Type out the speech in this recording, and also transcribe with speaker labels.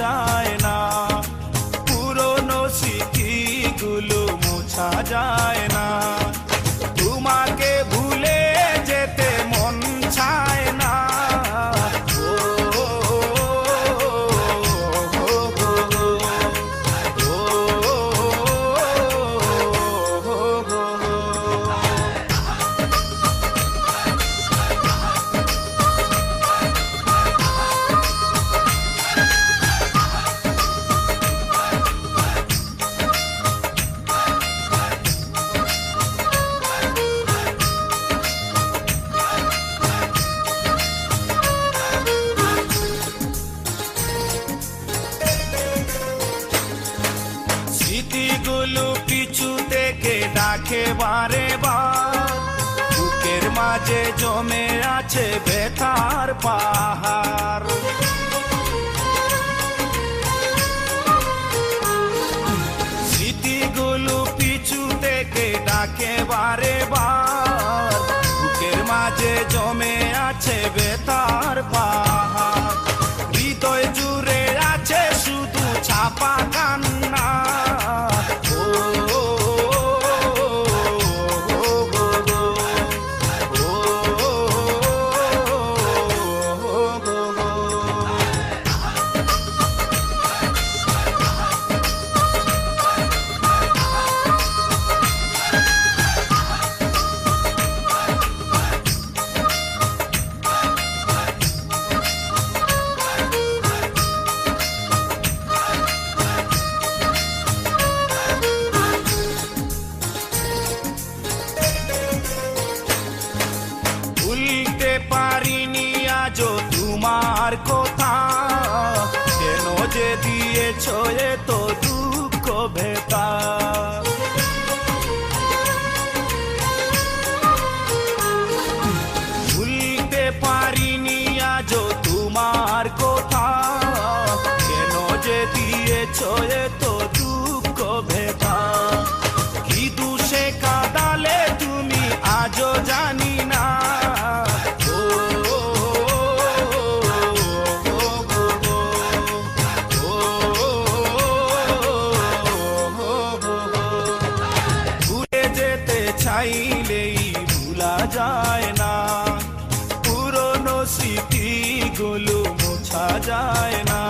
Speaker 1: যায় না, পুরনো স্মৃতিগুলো মোছা যায় না। তোমাকে ভুলে যেতে মন চায় না। স্মৃতিগুলো পিছু থেকে ডাকে বারে বার, বুকের মাঝে জমে আছে ব্যথার পাহাড়। স্মৃতিগুলো পিছু থেকে ডাকে বারে বার, বুকের মাঝে জমে আছে ব্যথার পাহাড়। হৃদয় জুড়ে আছে শুধু ছাপা কান্না। ভুলতে পারিনি আজও তোমার কথা, কেন যে দিয়েছ এত দুঃখ ভেতা। ভুলতে পারিনি আজও তোমার কথা, কেন যে দিয়েছ এত দুঃখ ভেতা। কি দোষে কাঁদালে তুমি আজও জানি না। চাইলেই ভুলা যায় না, পুরনো স্মৃতিগুলো মোছা যায় না।